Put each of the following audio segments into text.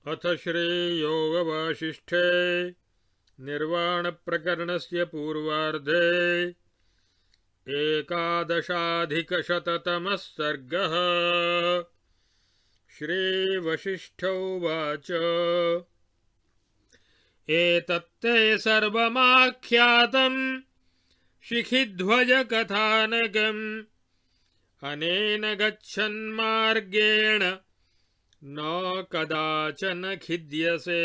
अथ श्रीयोगवासिष्ठे निर्वाणप्रकरणस्य पूर्वार्धे एकादशाधिकशततमः सर्गः। श्रीवसिष्ठ उवाच एतत्ते सर्वमाख्यातं शिखिध्वजकथानकम् अनेन गच्छन्मार्गेण न कदाचन खिद्यसे।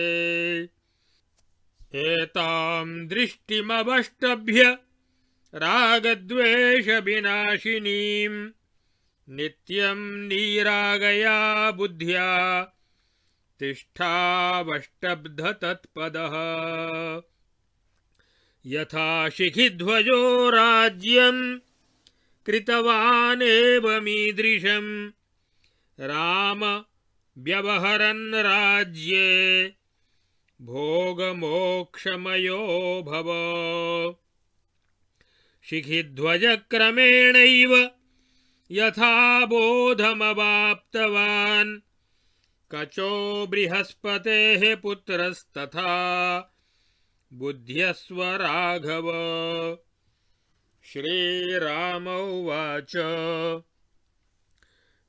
एतां दृष्टिमवष्टभ्य रागद्वेषविनाशिनीं नित्यं निरागया बुद्ध्या तिष्ठावष्टब्धतत्पदः। यथा शिखिध्वजो राज्यं कृतवानेवमीदृशं राम व्यवहरन् राज्ये भोगमोक्षमयो भव। शिखिध्वजक्रमेणैव यथा बोधमवाप्तवान् कचो बृहस्पतेः पुत्रस्तथा बुध्यस्व राघव। श्रीराम उवाच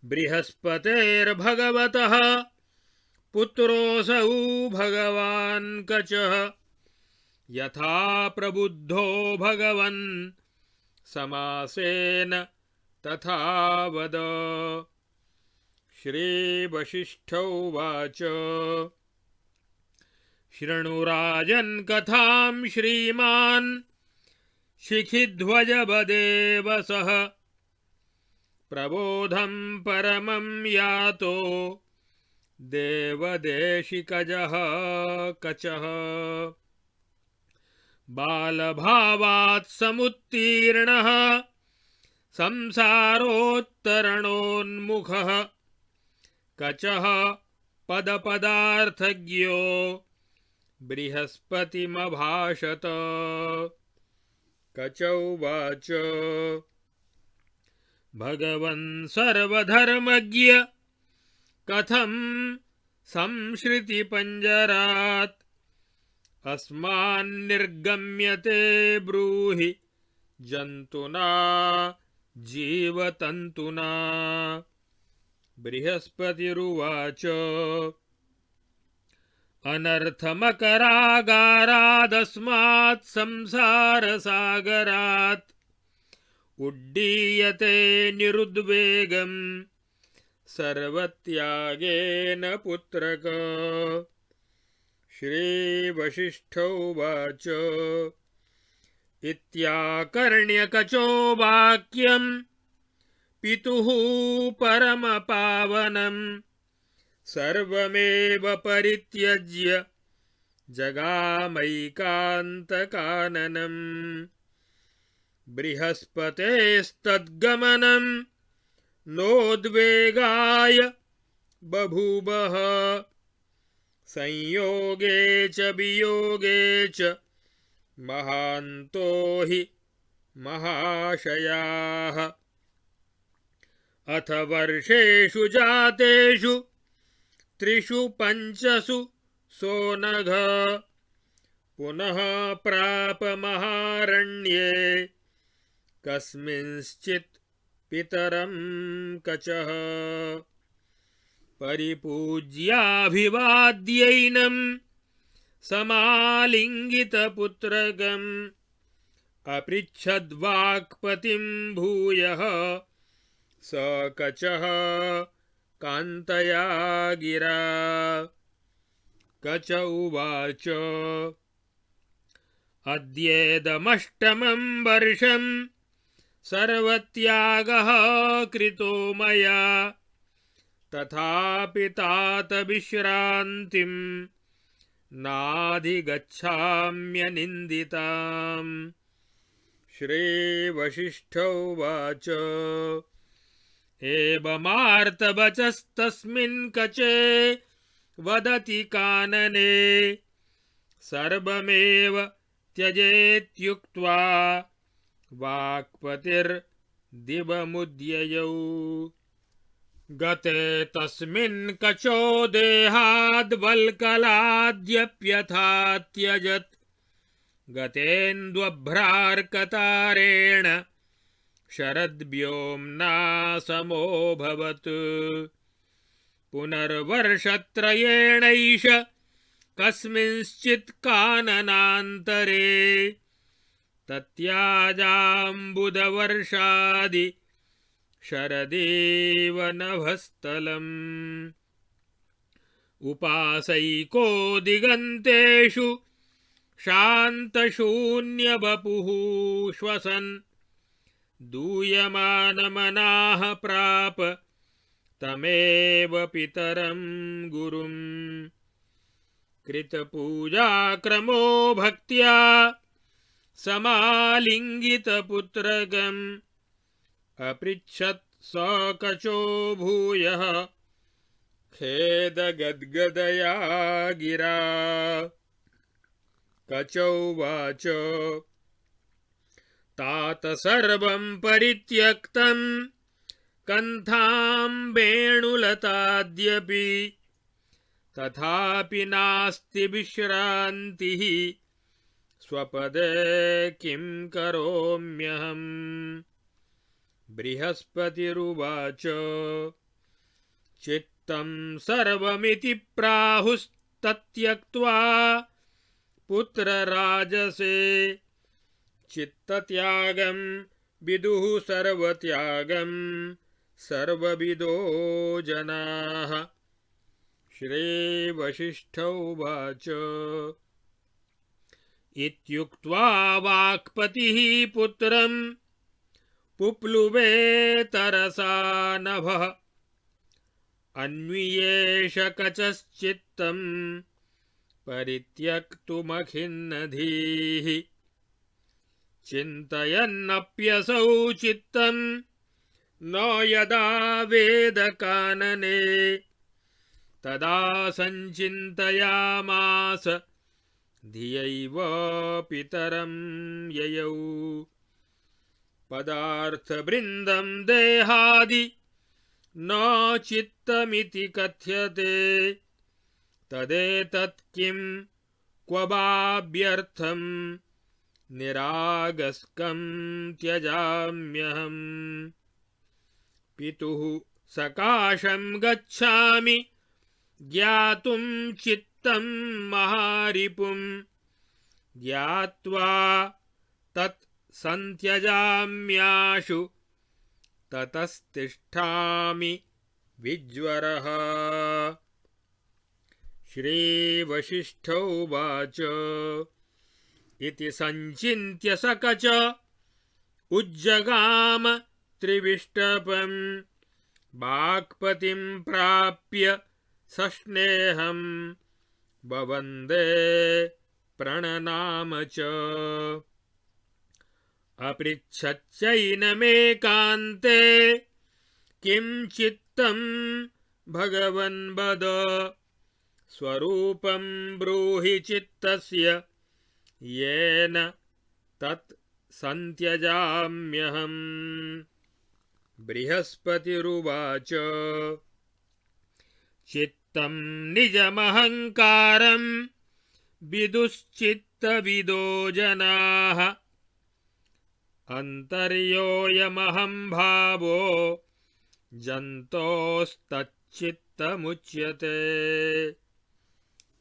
बृहस्पतेर्भगवतः पुत्रोऽसौ भगवान् कचः यथा प्रबुद्धो भगवन् समासेन तथा वद। श्रीवसिष्ठ उवाच शृणुराजन् कथां श्रीमान् शिखिध्वजवदेव सः प्रबोधं परमं यातो देवदेशिकजः कचः। बालभावात् समुत्तीर्णः संसारोत्तरणोन्मुखः कचः पदपदार्थज्ञो बृहस्पतिमभाषत। कच उवाच भगवन् सर्वधर्मज्ञ कथं संश्रितिपञ्जरात् अस्मान्निर्गम्यते ब्रूहि जन्तुना जीवतन्तुना। बृहस्पतिरुवाच अनर्थमकरागारादस्मात् संसारसागरात् उड्डीयते निरुद्वेगं सर्वत्यागेन पुत्रक। श्रीवसिष्ठ उवाच इत्याकर्ण्यकचो वाक्यं पितुः परमपावनं सर्वमेव परित्यज्य जगामैकान्तकाननम्। बृहस्पतेस्तद्गमनं नोद्वेगाय बभूवः संयोगे च वियोगे च महान्तो हि महाशयाः। अथ वर्षेषु जातेषु त्रिषु पञ्चसु सोनघ पुनः प्राप महारण्ये कस्मिंश्चित् पितरं कचः। परिपूज्याभिवाद्यैनं समालिङ्गितपुत्रकम् अपृच्छद्वाक्पतिं भूयः स कचः कान्तया गिरा। कच उवाच अद्येदमष्टमं वर्षं सर्वत्यागः कृतो मया तथापि तात विश्रान्तिं नाधिगच्छाम्यनिन्दिताम्। श्रीवसिष्ठ उवाच एवमार्तवचस्तस्मिन् कचे वदति कानने सर्वमेव त्यजेत्युक्त्वा वाक्पतिर्दिवमुद्ययौ। गते तस्मिन् कचो देहाद्वल्कलाद्यप्यथा त्यजत् गतेन्द्वभ्रार्कतारेण शरद्व्योम्ना समोऽभवत् पुनर्वर्षत्रयेणैष कस्मिंश्चित् काननान्तरे तत्याजाम्बुदवर्षादि शरदेव नभस्थलम् उपासैको दिगन्तेषु शान्तशून्यवपुः श्वसन् दूयमानमनाः प्राप तमेव पितरं गुरुम् कृतपूजाक्रमो भक्त्या समालिङ्गितपुत्रगम् अपृच्छत् स कचो भूयः खेदगद्गदया गिरा कचोवाच तात सर्वं परित्यक्तं कन्थां वेणुलताद्यपि तथापि नास्ति विश्रान्तिः स्वपदे किं करोम्यहम् बृहस्पतिरुवाच चित्तं सर्वमिति प्राहुस्तत्यक्त्वा पुत्रराजसे चित्तत्यागं विदुः सर्वत्यागं सर्वविदो जनाः श्रीवसिष्ठोवाच इत्युक्त्वा वाक्पतिः पुत्रं पुप्लुवे तरसा नभः अन्वियेष कचश्चित्तं परित्यक्तुमखिन्नधीः चिन्तयन्नप्यसौ चित्तं न यदा वेदकानने तदा सञ्चिन्तयामास धियैव पितरं ययौ पदार्थवृन्दं देहादि न चित्तमिति कथ्यते तदेतत् किं क्व वाभ्यर्थं निरागस्कं त्यजाम्यहम् पितुः सकाशं गच्छामि ज्ञातुं चित्तं महारिपुं ज्ञात्वा तत् सन्त्यजाम्याशु ततस्तिष्ठामि विज्वरः श्रीवसिष्ठोवाच इति सञ्चिन्त्य स कच उज्जगाम त्रिविष्टपं वाक्पतिं प्राप्य सस्नेहं ववन्दे प्रणनाम च अपृच्छच्चैनमेकान्ते किं चित्तं भगवन् वद स्वरूपं ब्रूहि चित्तस्य येन तत् सन्त्यजाम्यहम् बृहस्पतिरुवाच चित्तं निजमहङ्कारं विदुश्चित्तविदो जनाः अन्तर्योऽयमहं भावो जन्तोस्तच्चित्तमुच्यते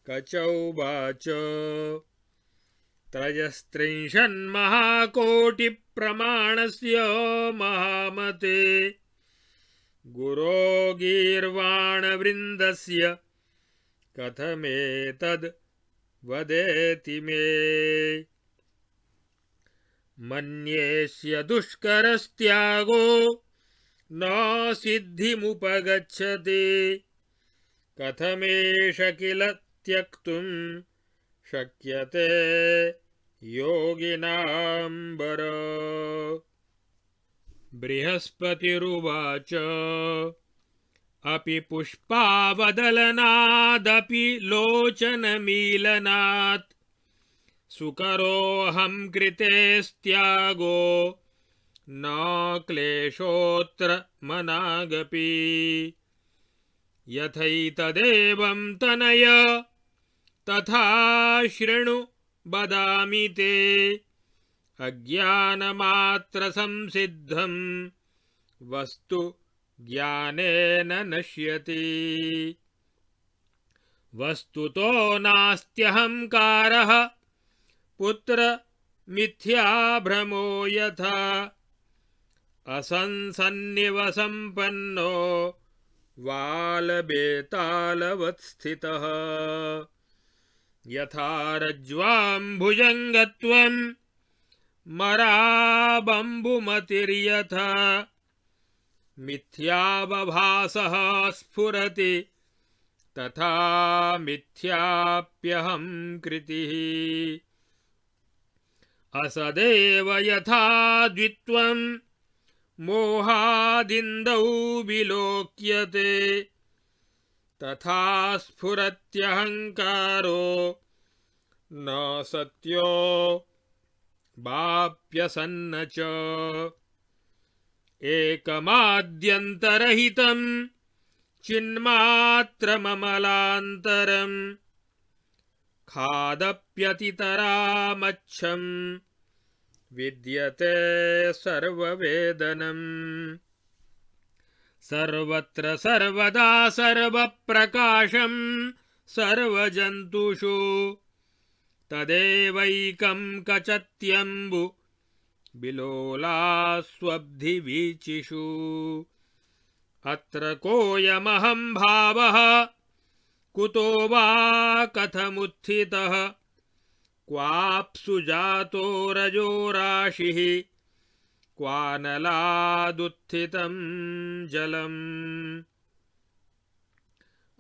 कचौवाच त्रयस्त्रिंशन्महाकोटिप्रमाणस्य महामते गुरो गीर्वाणवृन्दस्य कथमेतद् वदेति मे मन्येस्य दुष्करस्त्यागो न सिद्धिमुपगच्छति कथमेष किल त्यक्तुं शक्यते योगिनां वर बृहस्पतिरुवाच अपि पुष्पावदलनादपि लोचनमीलनात् सुकरोऽहं कृतेस्त्यागो न क्लेशोऽत्र मनागपि यथैतदेवं तनय तथा शृणु वदामि ते अज्ञानमात्रसंसिद्धं वस्तु ज्ञानेन नश्यति। वस्तुतो नास्त्यहंकारः पुत्र मिथ्याभ्रमो यथा असंसन्निव संपन्नो वालबेतालवत् स्थितः। यथा रज्ज्वां भुजङ्गत्वं मराबम्बुमतिर्यथा मिथ्यावभासः स्फुरति तथा मिथ्याप्यहं कृतिः। असदेव यथा द्वित्वं मोहादिन्दौ विलोक्यते तथा स्फुरत्यहंकारो न सत्यो वाप्यसन्न च। एकमाद्यन्तरहितं चिन्मात्रममलान्तरं खादप्यतितरामच्छं विद्यते सर्ववेदनम्। सर्वत्र सर्वदा सर्वप्रकाशं सर्वजन्तुषु तदेवैकं कचत्यम्बु बिलोलास्वब्धिवीचिषु। अत्र कोऽयमहं भावः कुतो वा कथमुत्थितः क्वाप्सु जातो रजो राशिः क्वानलादुत्थितं जलम्।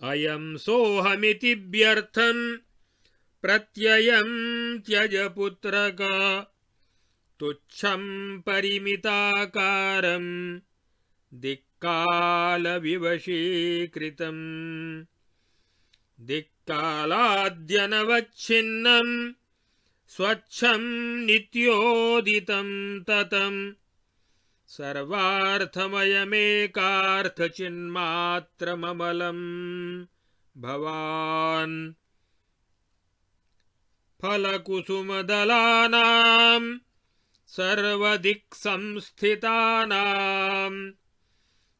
अयं सोऽहमिति व्यर्थं प्रत्ययं त्यज पुत्रक तुच्छं परिमिताकारं दिक्कालविवशीकृतं। दिक्कालाद्यनवच्छिन्नं स्वच्छं नित्योदितं ततं सर्वार्थमयमेकार्थचिन्मात्रममलं भवान्। फलकुसुमदलानां सर्वदिक्संस्थितानां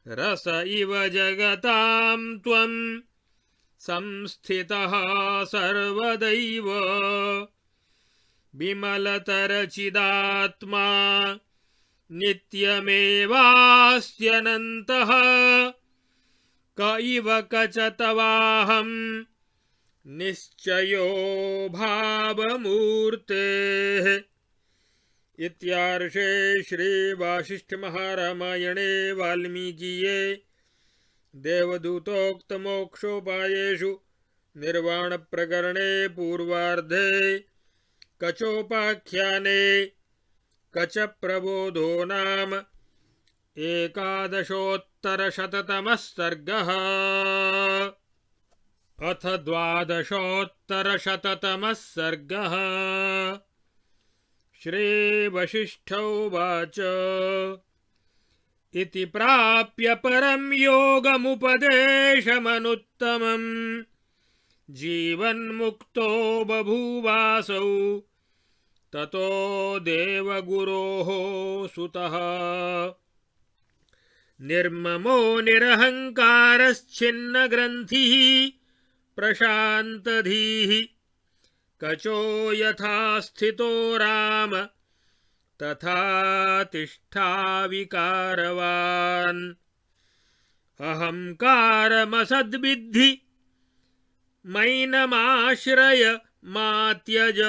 रस इव जगतां त्वं संस्थितः सर्वदैव। विमलतरचिदात्मा नित्यमेवास्त्यनन्तः क इव कच तवाहं निश्चयो भावमूर्तेः। इत्यार्षे श्री वासिष्ठ महारामायणे वाल्मीकीये देवदूतोक्त मोक्षोपायेषु निर्वाण प्रकरणे पूर्वार्धे कचोपाख्याने कच प्रबोधो नाम 11शततमः सर्गः। अथ 12शततमः सर्गः। श्रीवसिष्ठोवाच इति प्राप्य परं योगमुपदेशमनुत्तमं जीवन्मुक्तो बभूवासौ ततो देवगुरोः सुतः। निर्ममो निरहङ्कारश्छिन्नग्रन्थिः प्रशान्तधीः कचो यथा स्थितो राम तथा तिष्ठाविकारवान्। अहङ्कारमसद्विद्धि मैनमाश्रय मा त्यज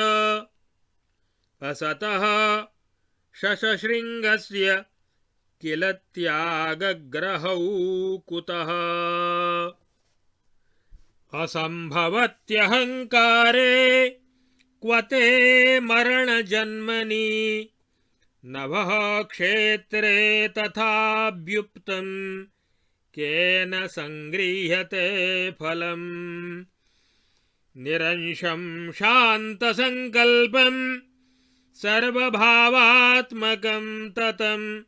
असतः शशशृङ्गस्य किल त्यागग्रहौ कुतः। असम्भवत्यहङ्कारे क्व ते मरणजन्मनि नभः क्षेत्रे तथाभ्युक्तं केन सङ्गृह्यते फलम्। निरंशं शान्तसङ्कल्पं सर्वभावात्मकं ततं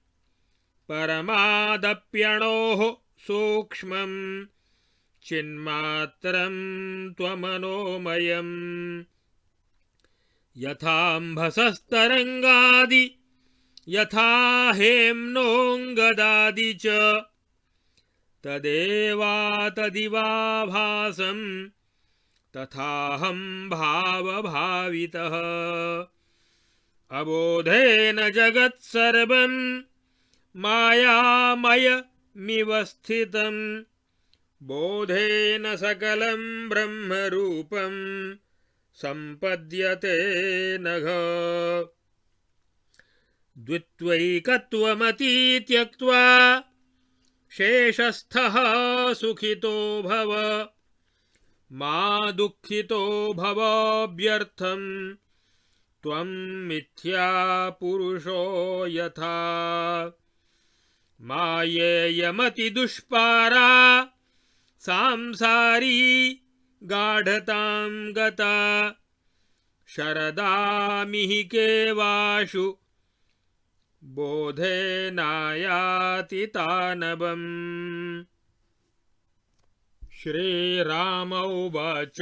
परमादप्यणोः सूक्ष्मं चिन्मात्रं त्वमनोमयम् यथाम्भसस्तरङ्गादि यथा हेम्नोऽङ्गदादि च तदिवाभासं तथाहं भावभावितः अबोधेन जगत्सर्वं मायामयमिव स्थितं बोधेन सकलं ब्रह्मरूपं सम्पद्यते नघ द्वित्वैकत्वमतीत्यक्त्वा शेषस्थः सुखितो भव मा दुःखितो भवाभ्यर्थं त्वं मिथ्या पुरुषो यथा मायेयमति दुष्पारा सांसारी गाढतां गता शरदामिहिकेवाशु बोधेनायाति तानवम् श्रीराम उवाच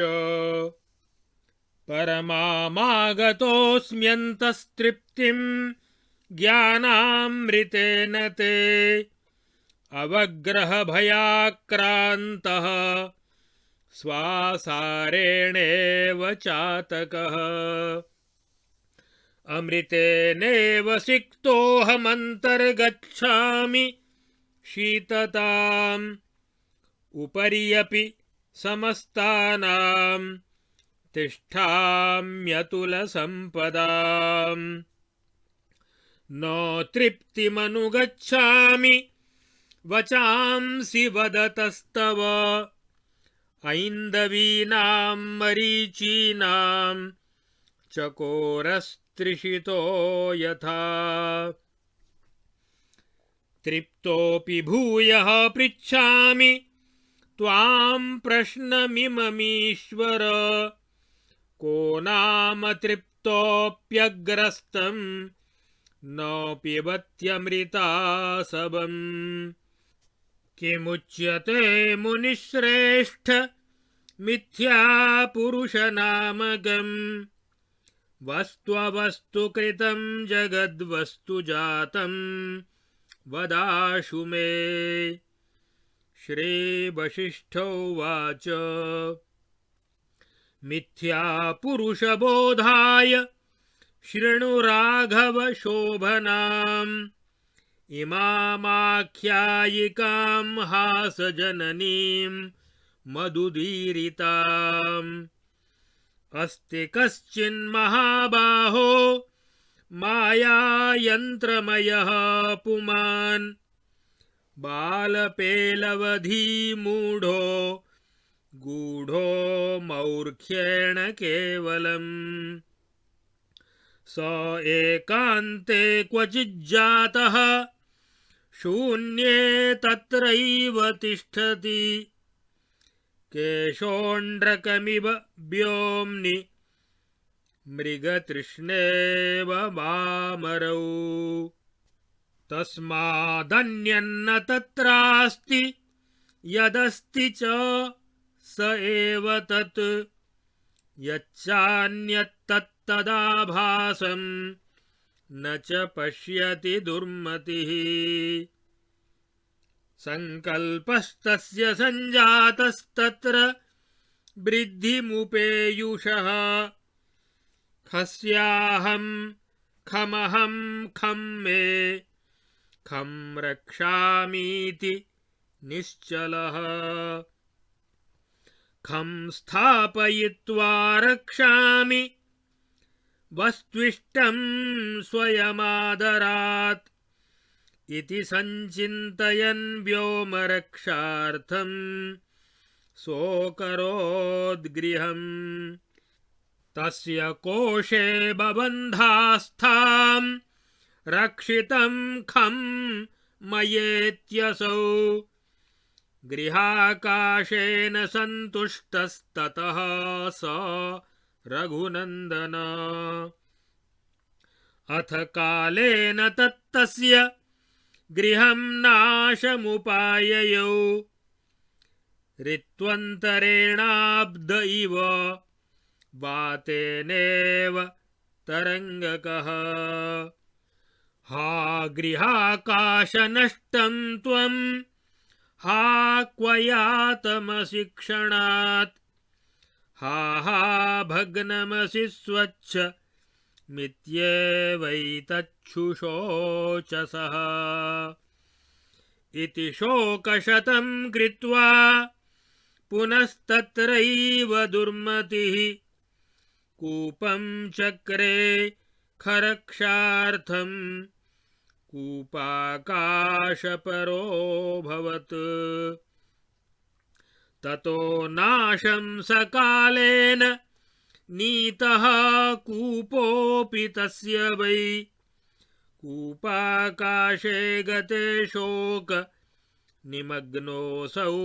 परमामागतोऽस्म्यन्तस्तृप्तिं ज्ञानामृतेन ते अवग्रहभयाक्रान्तः स्वासारेणेव चातकः अमृतेनेव सिक्तोऽहमन्तर्गच्छामि शीतताम् उपरि समस्तानां तिष्ठाम्यतुलसम्पदाम् न तृप्तिमनुगच्छामि वचांसि वदतस्तव ऐन्दवीनां मरीचीनां चकोरस्त्रिषितो यथा तृप्तोऽपि भूयः पृच्छामि त्वां प्रश्नमिममीश्वर को नाम तृप्तोऽप्यग्रस्तं न पिबत्यमृतासवम् किमुच्यते मुनिश्रेष्ठ मिथ्या पुरुषनामकम् वस्त्ववस्तुकृतं जगद्वस्तु जातं वदाशु मे श्रीवसिष्ठोवाच मिथ्या पुरुषबोधाय शृणु राघव शोभनाम् इमामाख्यायिकां हासजननीं मधुदीरिताम् अस्ति कश्चिन्महाबाहो मायायन्त्रमयः पुमान् बालपेलवधीमूढो गूढो मौर्ख्येण केवलम् स एकान्ते क्वचिज्जातः शून्ये तत्रैव तिष्ठति केशोण्ड्रकमिव व्योम्नि मृगतृष्णेव मामरौ तस्मादन्यन्न तत्रास्ति यदस्ति च स एव तत् यच्चान्यत्तत्तदाभासं न च पश्यति दुर्मतिः संकल्पस्तस्य सञ्जातस्तत्र वृद्धिमुपेयुषः खस्याहं खमहं खं मे खं रक्षामीति निश्चलः खं स्थापयित्वा रक्षामि वस्त्विष्टं स्वयमादरात् इति सञ्चिन्तयन् व्योमरक्षार्थं सोऽकरोद्गृहम् तस्य कोशे बबन्धास्थां रक्षितं खं मयेत्यसौ गृहाकाशेन सन्तुष्टस्ततः स रघुनन्दन अथ कालेन तत्तस्य गृहं नाशमुपाययौ ऋत्वन्तरेणाब्द इव वातेनेव तरङ्गकः हा गृहाकाशनष्टं त्वं हा क्वयातमसि क्षणात् हा भग्नमसि स्वच्छ मित्येवैतच्छुशोचसः इति शोकशतं कृत्वा पुनस्तत्रैव दुर्मतिः कूपं चक्रे खरक्षार्थं कूपाकाशपरोऽभवत् ततो नाशं सकालेन नीतः कूपोऽपि तस्य वै कूपाकाशे गते शोक निमग्नोऽसौ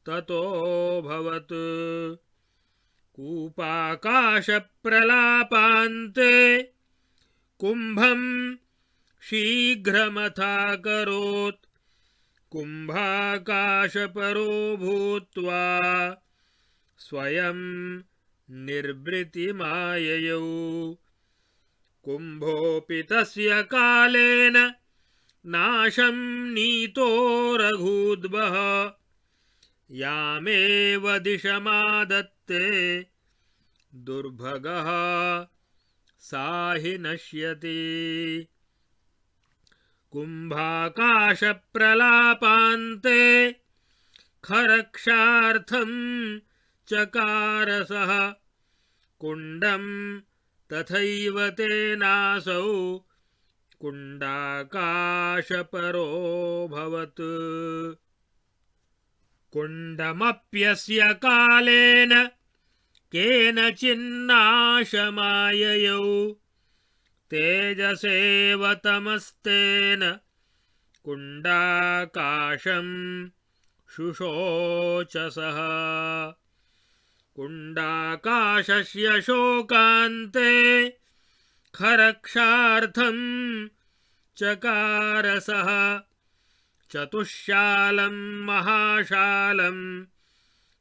ततोऽभवत् कूपाकाशप्रलापान्ते कुम्भं शीघ्रमथाकरोत् कुम्भाकाशपरो भूत्वा स्वयं निर्वृतिमाययौ कुम्भोऽपि तस्य कालेन नाशं नीतो रघूद्वः यामेव दिशमादत्ते दुर्भगः सा हि नश्यति कुम्भाकाशप्रलापान्ते खरक्षार्थं चकारसः कुण्डं तथैव तेनासौ कुण्डाकाशपरोऽभवत् कुण्डमप्यस्य कालेन केनचिन्नाशमाययौ तेजसेव तमस्तेन कुण्डाकाशं शुशोचसः कुण्डाकाशस्य शोकान्ते खरक्षार्थं चकारसः चतुश्शालं महाशालं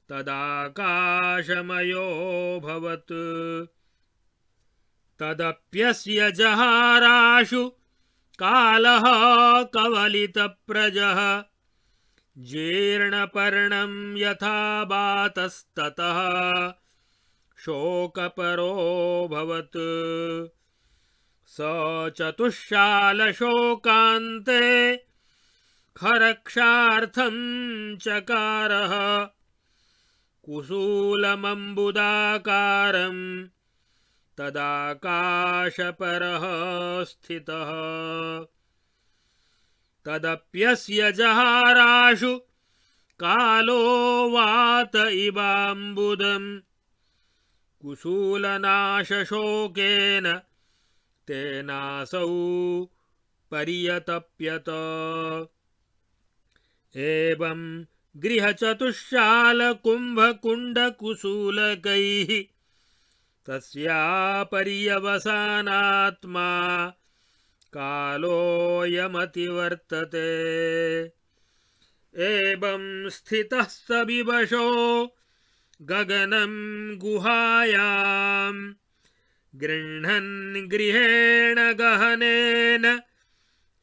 तदाकाशमयोऽभवत् तदप्यस्य जहाराशु कालः कवलितप्रजः जीर्णपर्णं यथा बातस्ततः शोकपरोऽभवत् स चतुश्शालशोकान्ते खरक्षार्थं चकारः कुसूलमम्बुदाकारं तदाकाशपरः स्थितः तदप्यस्य जहाराशु कालो वात इवाम्बुदं कुसूलनाशशोकेन तेनासौ पर्यतप्यत एवं गृहचतुश्शालकुम्भकुण्डकुसूलकैः तस्यापर्यवसानात्मा कालोऽयमतिवर्तते एवं स्थितः स विवशो गगनं गुहायां गृह्णन् गृहेण गहनेन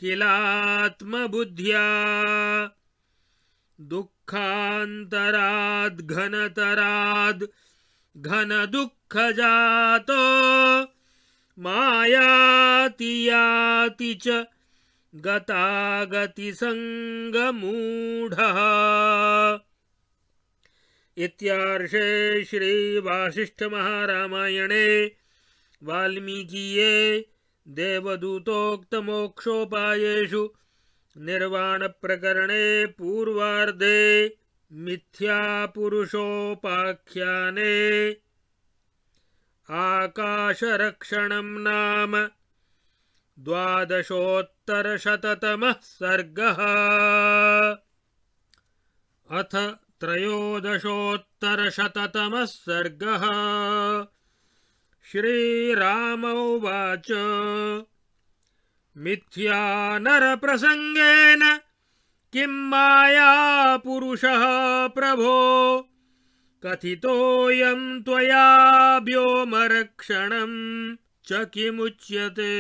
किलात्मबुद्ध्या दुःखान्तराद् घनतराद् घनदुःखजातो मायाति याति च गतागतिसङ्गमूढः। इत्यार्षे श्रीवासिष्ठमहारामायणे वाल्मीकीये देवदूतोक्तमोक्षोपायेषु निर्वाणप्रकरणे पूर्वार्धे मिथ्यापुरुषोपाख्याने आकाशरक्षणं नाम 12शोत्तरशततमः सर्गः। अथ 13शोत्तरशततमः सर्गः। श्रीराम उवाच मिथ्या नरप्रसंगेन किं माया पुरुषः प्रभो कथितोऽयं त्वया व्योमरक्षणं च किमुच्यते।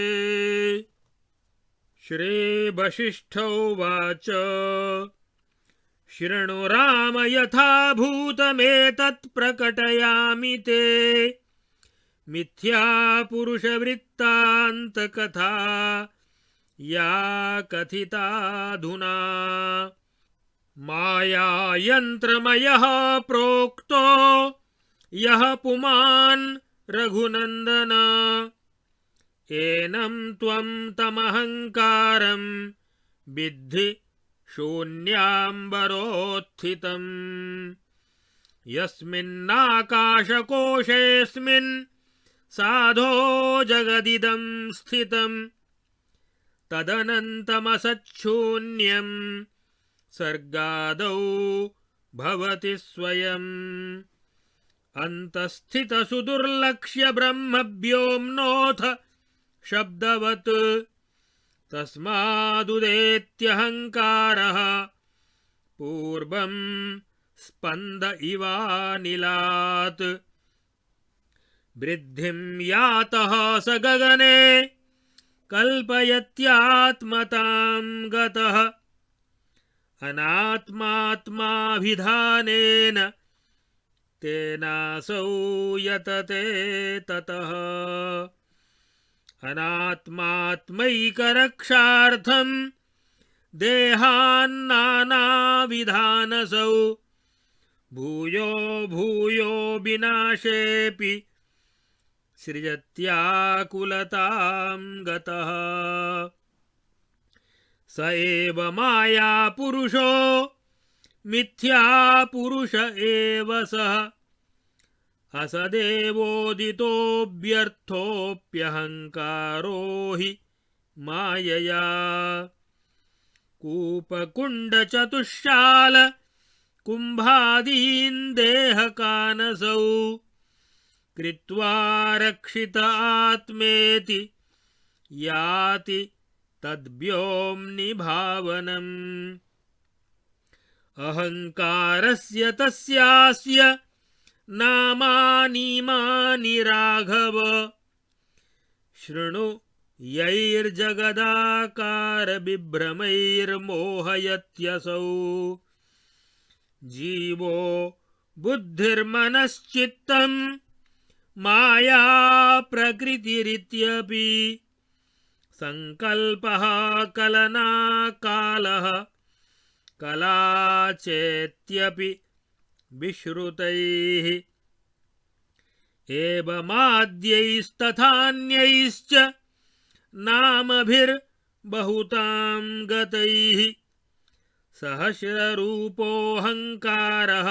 श्रीवसिष्ठ उवाच शृणु राम यथा भूतमेतत् प्रकटयामि ते मिथ्या पुरुषवृत्तान्तकथा या कथिताधुना। मायायन्त्रमयः प्रोक्तो यः पुमान् रघुनन्दन एनं त्वं तमहङ्कारं विद्धि शून्याम्बरोत्थितम्। यस्मिन्नाकाशकोशेऽस्मिन् साधो जगदिदं स्थितं तदनन्तमसच्छून्यं सर्गादौ भवति स्वयम्। अन्तस्थितसुदुर्लक्ष्य ब्रह्मव्योम्नोऽथ शब्दवत् तस्मादुदेत्यहङ्कारः पूर्वं स्पन्द इवानिलात्। वृद्धिं यातः स गगने कल्पयत्यात्मतां गतः अनात्मात्माभिधानेन तेनासौ यतते ततः। अनात्मात्मैकरक्षार्थं देहान्नानाविधानसौ भूयो भूयो विनाशेऽपि सृजत्याकुलतां गतः। स एव माया पुरुषो मिथ्या पुरुष एव सः असदेवोदितोऽभ्यर्थोऽप्यहङ्कारो हि मायया। कूपकुण्डचतुष्शाल कुम्भादीन् देहकानसौ कृत्वा रक्षित आत्मेति याति तद्व्योम्नि भावनम्। अहङ्कारस्य तस्यास्य नामानीमानि राघव शृणु यैर्जगदाकारविभ्रमैर्मोहयत्यसौ। जीवो बुद्धिर्मनश्चित्तं माया प्रकृतिरित्यपि संकल्पः कलना कालः कला चेत्यपि विश्रुतैः। एवमाद्यैस्तथान्यैश्च नामभिर्बहुतां गतैः सहस्ररूपोऽहङ्कारः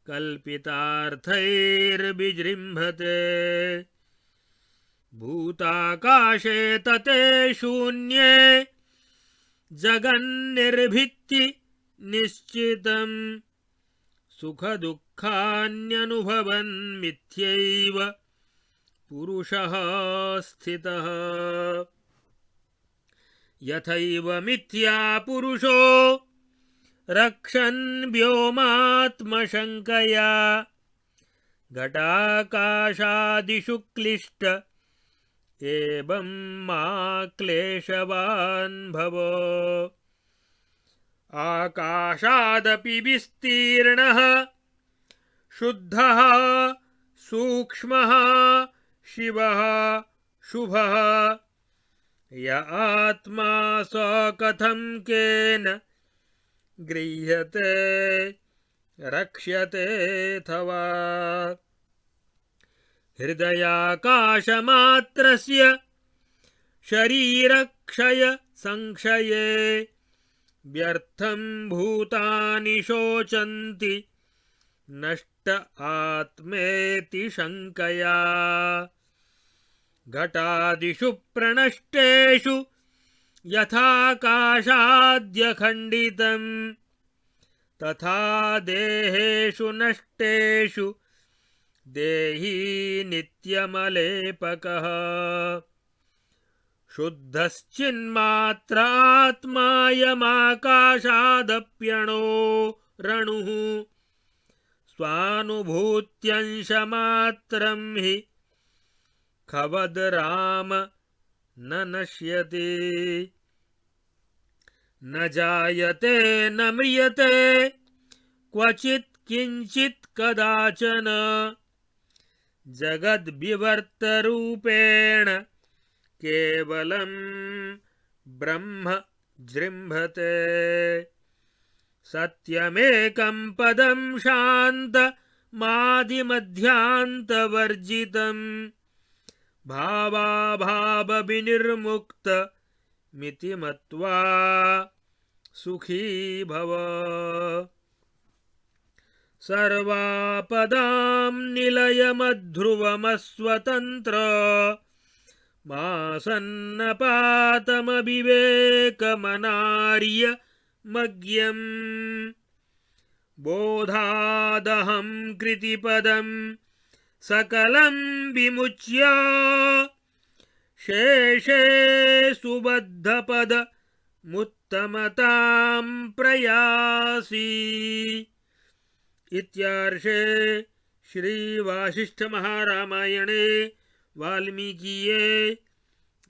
कल्पितार्थैर्विजृम्भते। भूताकाशे तते शून्ये जगन्निर्भित्ति निश्चितम् सुखदुःखान्यनुभवन् मिथ्यैव पुरुषः स्थितः। यथैव मिथ्या पुरुषो रक्षन् व्योमात्मशङ्कया घटाकाशादिषु क्लिष्ट एवं मा क्लेशवान् भव। आकाशादपि विस्तीर्णः शुद्धः सूक्ष्मः शिवः शुभः य आत्मा स कथं केन गृह्यते रक्ष्यतेऽथवा। हृदयाकाशमात्रस्य शरीरक्षय संक्षये व्यर्थं भूतानि शोचन्ति नष्ट आत्मेति शङ्कया। घटादिषु प्रणष्टेषु यथाकाशाद्यखण्डितम् तथा देहेषु नष्टेषु देही नित्यमलेपकः। शुद्धश्चिन्मात्रात्मायमाकाशादप्यणो रणुः स्वानुभूत्यंशमात्रं हि खवद्राम न नश्यति न जायते न म्रियते क्वचित् किंचित् कदाचन जगद्विवर्तरूपेण केवलं ब्रह्म जृम्भते सत्यमेकं पदं शान्तमादिमध्यान्तवर्जितं भावाभावविनिर्मुक्तमिति मत्वा सुखी भव सर्वापदां निलयमध्रुवमस्वतन्त्र मासन्नपातमविवेकमनार्यमज्ञम् बोधादहं कृतिपदं सकलं विमुच्य शेषे सुबद्धपदमुत्तमतां प्रयासि। इत्यार्षे श्रीवासिष्ठमहारामायणे वाल्मीकीये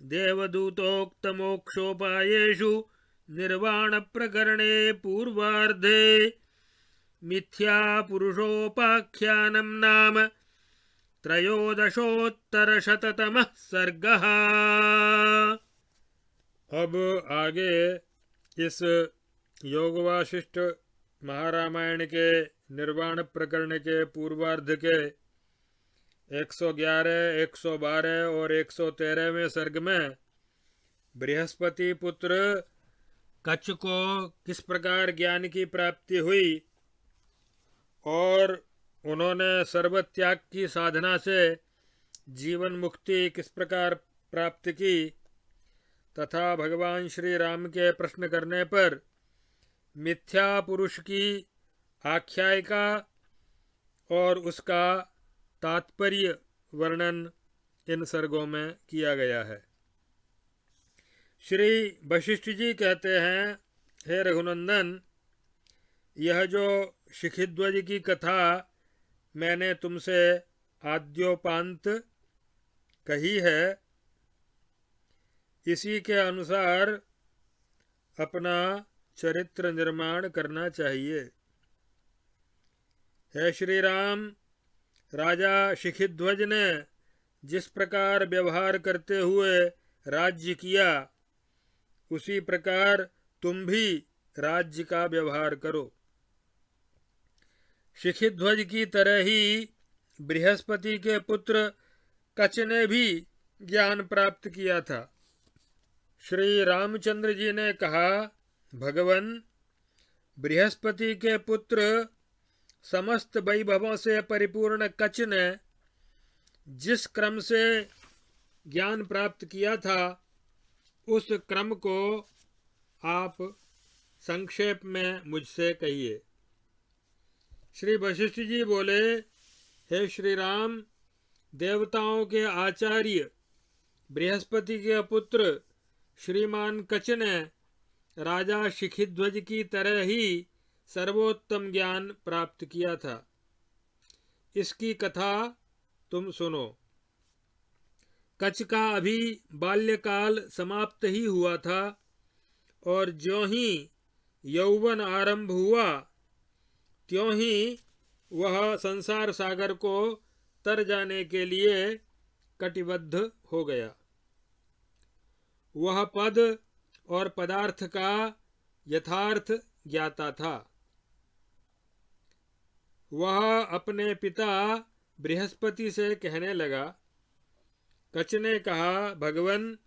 देवदूतोक्तमोक्षोपायेषु निर्वाणप्रकरणे पूर्वार्धे मिथ्यापुरुषोपाख्यानं नाम त्रयोदशोत्तरशततमः सर्गः। अब आगे इस योग वासिष्ठ महारामायण के निर्वाण प्रकरण के पूर्वार्ध के 111, 112 और 113वें सर्ग में बृहस्पति पुत्र कच्छ को किस प्रकार ज्ञान की प्राप्ति हुई और उन्होंने सर्वत्याग की साधना से जीवन मुक्ति किस प्रकार प्राप्त की तथा भगवान श्री राम के प्रश्न करने पर मिथ्या पुरुष की आख्यायिका और उसका तात्पर्य वर्णन इन सर्गों में किया गया है। श्री वशिष्ठ जी कहते हैं, हे रघुनंदन, यह जो शिखिध्वज की कथा मैंने तुमसे आद्योपांत कही है, इसी के अनुसार अपना चरित्र निर्माण करना चाहिए। हे श्री राम, राजा शिखिध्वज ने जिस प्रकार व्यवहार करते हुए राज्य किया, उसी प्रकार तुम भी राज्य का व्यवहार करो। शिखिध्वज की तरह ही बृहस्पति के पुत्र कच्छ ने भी ज्ञान प्राप्त किया था। श्री रामचंद्र जी ने कहा, भगवन, बृहस्पति के पुत्र समस्त वैभवों से परिपूर्ण कच्छ ने जिस क्रम से ज्ञान प्राप्त किया था, उस क्रम को आप संक्षेप में मुझसे कहिए। श्री वशिष्ठ जी बोले, हे श्री राम, देवताओं के आचार्य बृहस्पति के पुत्र श्रीमान कच्छ ने राजा शिखिध्वज की तरह ही सर्वोत्तम ज्ञान प्राप्त किया था। इसकी कथा तुम सुनो। कच्छ का अभी बाल्यकाल समाप्त ही हुआ था और ज्यों ही यौवन आरंभ हुआ, त्यों ही वह संसार सागर को तर जाने के लिए कटिबद्ध हो गया। वह पद और पदार्थ का यथार्थ ज्ञाता था। वह अपने पिता बृहस्पति से कहने लगा। कच्छ ने कहा, भगवन,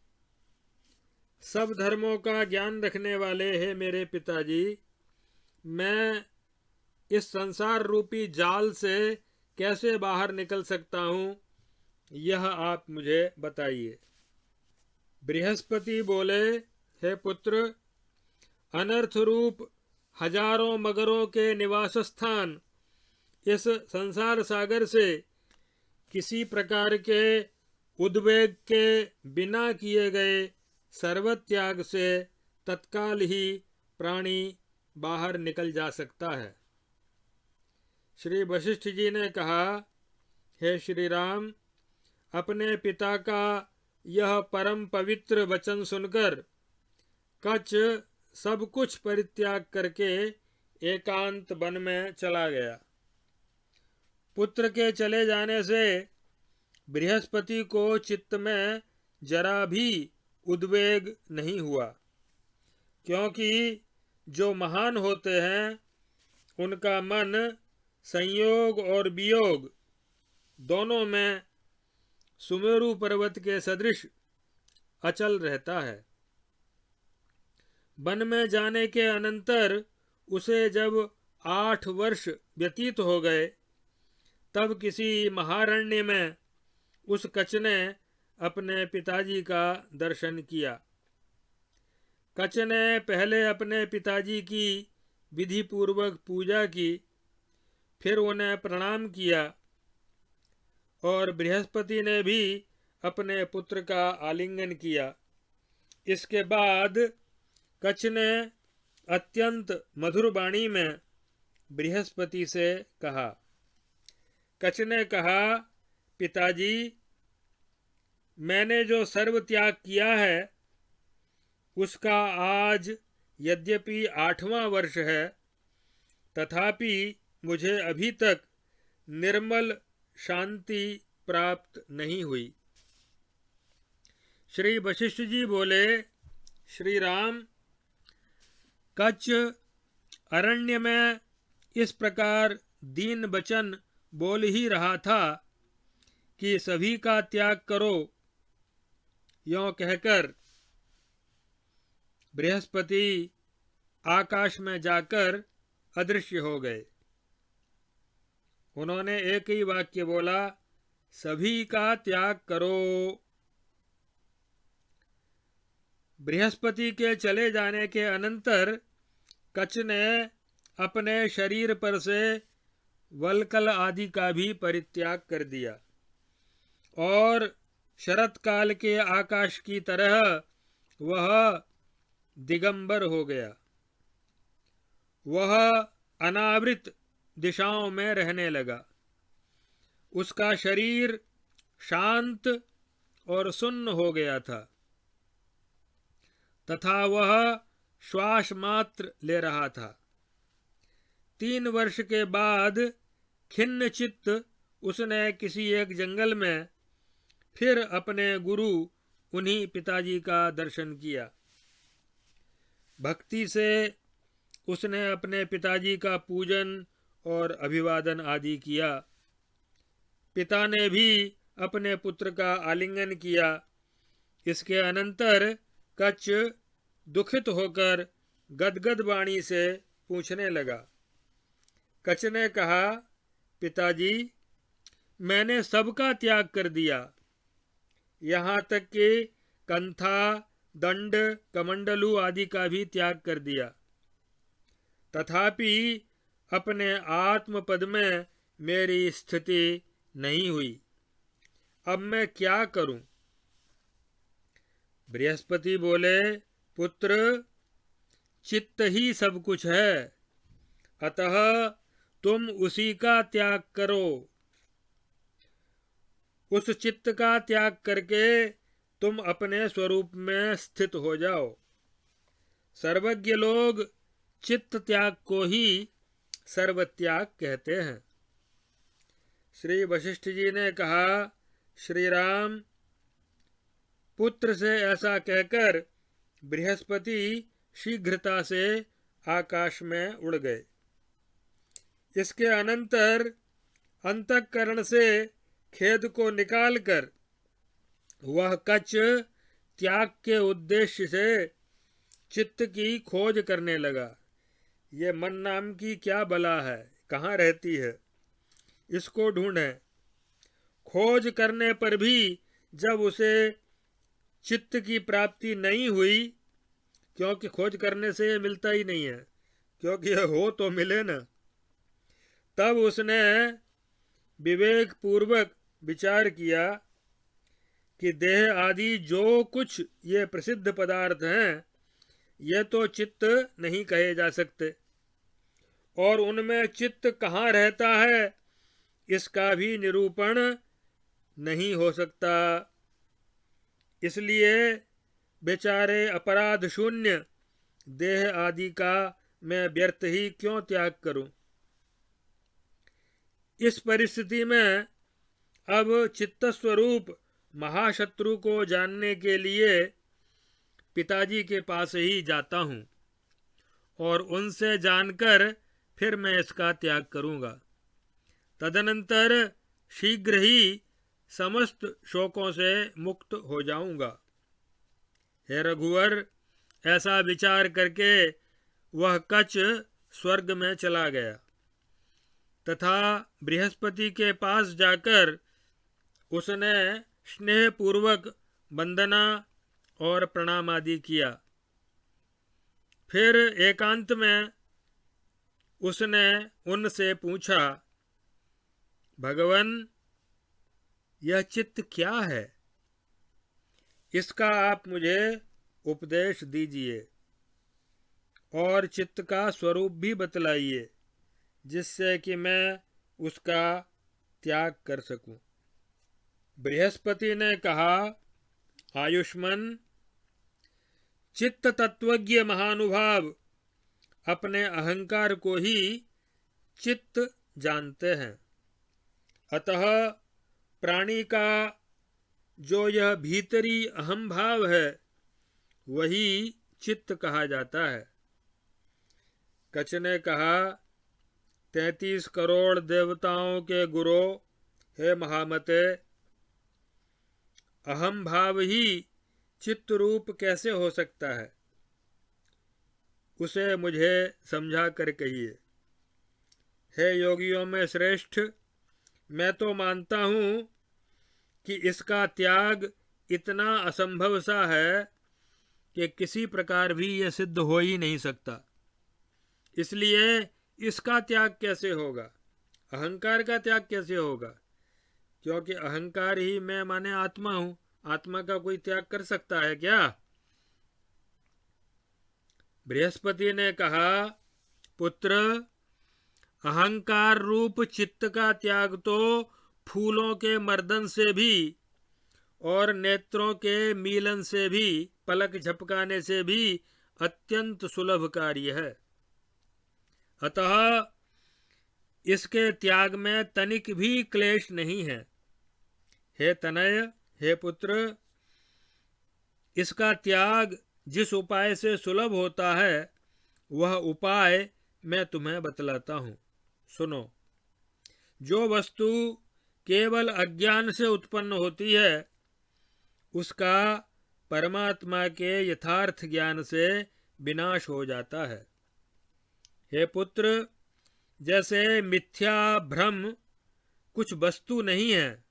सब धर्मों का ज्ञान रखने वाले हैं मेरे पिताजी, मैं इस संसार रूपी जाल से कैसे बाहर निकल सकता हूँ, यह आप मुझे बताइए। बृहस्पति बोले, हे पुत्र, अनर्थ रूप हजारों मगरों के निवास स्थान इस संसार सागर से किसी प्रकार के उद्वेग के बिना किए गए सर्वत्याग से तत्काल ही प्राणी बाहर निकल जा सकता है। श्री वशिष्ठ जी ने कहा, हे श्री राम, अपने पिता का यह परम पवित्र वचन सुनकर कच्छ सब कुछ परित्याग करके एकांत वन में चला गया। पुत्र के चले जाने से बृहस्पति को चित्त में जरा भी उद्वेग नहीं हुआ, क्योंकि जो महान होते हैं उनका मन संयोग और वियोग दोनों में सुमेरु पर्वत के सदृश अचल रहता है। वन में जाने के अनंतर उसे जब 8 वर्ष व्यतीत हो गए, तब किसी महारण्य में उस कच्छ ने अपने पिताजी का दर्शन किया। कच्छ ने पहले अपने पिताजी की विधि पूर्वक पूजा की, फिर उन्हें प्रणाम किया और बृहस्पति ने भी अपने पुत्र का आलिंगन किया। इसके बाद कच्छ ने अत्यंत मधुर वाणी में बृहस्पति से कहा। कच्छ ने कहा, पिताजी, मैंने जो सर्व त्याग किया है उसका आज यद्यपि 8वां वर्ष है, तथापि मुझे अभी तक निर्मल शांति प्राप्त नहीं हुई। श्री वशिष्ठ जी बोले, श्री राम, कच्छ अरण्य में इस प्रकार दीन वचन बोल ही रहा था कि सभी का त्याग करो, यों कहकर बृहस्पति आकाश में जाकर अदृश्य हो गए। उन्होंने एक ही वाक्य बोला, सभी का त्याग करो। बृहस्पति के चले जाने के अनंतर कच्छ ने अपने शरीर पर से वल्कल आदि का भी परित्याग कर दिया और शरत काल के आकाश की तरह वह दिगंबर हो गया। वह अनावृत दिशाओं में रहने लगा। उसका शरीर शांत और सुन्न हो गया था तथा वह श्वास मात्र ले रहा था। 3 वर्ष के बाद खिन्न चित्त उसने किसी एक जंगल में फिर अपने गुरु उन्हीं पिताजी का दर्शन किया। भक्ति से उसने अपने पिताजी का पूजन और अभिवादन आदि किया। पिता ने भी अपने पुत्र का आलिंगन किया। इसके अनंतर कच्छ दुखित होकर गदगद वाणी से पूछने लगा। कच्छ ने कहा, पिताजी, मैंने सबका त्याग कर दिया, यहाँ तक कि कंथा, दंड, कमंडलू आदि का भी त्याग कर दिया, तथापि अपने आत्म पद में मेरी स्थिति नहीं हुई। अब मैं क्या करूं? बृहस्पति बोले, पुत्र, चित्त ही सब कुछ है, अतः तुम उसी का त्याग करो। उस चित्त का त्याग करके तुम अपने स्वरूप में स्थित हो जाओ। सर्वज्ञ लोग चित्त त्याग को ही सर्वत्याग कहते हैं। श्री वशिष्ठ जी ने कहा, श्री राम, पुत्र से ऐसा कहकर बृहस्पति शीघ्रता से आकाश में उड़ गए। इसके अनंतर अंतःकरण से खेद को निकालकर वह कच्छ त्याग के उद्देश्य से चित्त की खोज करने लगा। ये मन नाम की क्या बला है, कहाँ रहती है, इसको ढूंढे। खोज करने पर भी जब उसे चित्त की प्राप्ति नहीं हुई, क्योंकि खोज करने से ये मिलता ही नहीं है, क्योंकि हो तो मिले ना, तब उसने विवेक पूर्वक विचार किया कि देह आदि जो कुछ ये प्रसिद्ध पदार्थ हैं ये तो चित्त नहीं कहे जा सकते, और उनमें चित्त कहाँ रहता है इसका भी निरूपण नहीं हो सकता। इसलिए बेचारे अपराध शून्य देह आदि का मैं व्यर्थ ही क्यों त्याग करूं। इस परिस्थिति में अब चित्त स्वरूप महाशत्रु को जानने के लिए पिताजी के पास ही जाता हूं और उनसे जानकर फिर मैं इसका त्याग करूंगा। तदनंतर शीघ्र ही समस्त शोकों से मुक्त हो जाऊंगा। हे रघुवर, ऐसा विचार करके वह कच स्वर्ग में चला गया तथा बृहस्पति के पास जाकर उसने स्नेहपूर्वक वंदना और प्रणाम आदि किया। फिर एकांत में उसने उनसे पूछा, भगवन, यह चित्त क्या है? इसका आप मुझे उपदेश दीजिए और चित्त का स्वरूप भी बतलाइए, जिससे कि मैं उसका त्याग कर सकूं। बृहस्पति ने कहा, आयुष्मान, चित्त तत्वज्ञ महानुभाव अपने अहंकार को ही चित्त जानते हैं। अतः प्राणी का जो यह भीतरी अहम भाव है वही चित्त कहा जाता है। कच ने कहा, 33 करोड़ देवताओं के गुरु, हे महामते, अहम भाव ही चित्त रूप कैसे हो सकता है? उसे मुझे समझा कर कहिए। हे योगियों में श्रेष्ठ, मैं तो मानता हूं कि इसका त्याग इतना असंभव सा है कि किसी प्रकार भी यह सिद्ध हो ही नहीं सकता। इसलिए इसका त्याग कैसे होगा? अहंकार का त्याग कैसे होगा? क्योंकि अहंकार ही मैं माने आत्मा हूं। आत्मा का कोई त्याग कर सकता है क्या? बृहस्पति ने कहा, पुत्र, अहंकार रूप चित्त का त्याग तो फूलों के मर्दन से भी और नेत्रों के मीलन से भी, पलक झपकाने से भी अत्यंत सुलभ कार्य है। अतः इसके त्याग में तनिक भी क्लेश नहीं है। हे तनय, हे पुत्र, इसका त्याग जिस उपाय से सुलभ होता है वह उपाय मैं तुम्हें बतलाता हूं। सुनो। जो वस्तु केवल अज्ञान से उत्पन्न होती है उसका परमात्मा के यथार्थ ज्ञान से विनाश हो जाता है। हे पुत्र, जैसे मिथ्या भ्रम कुछ वस्तु नहीं है,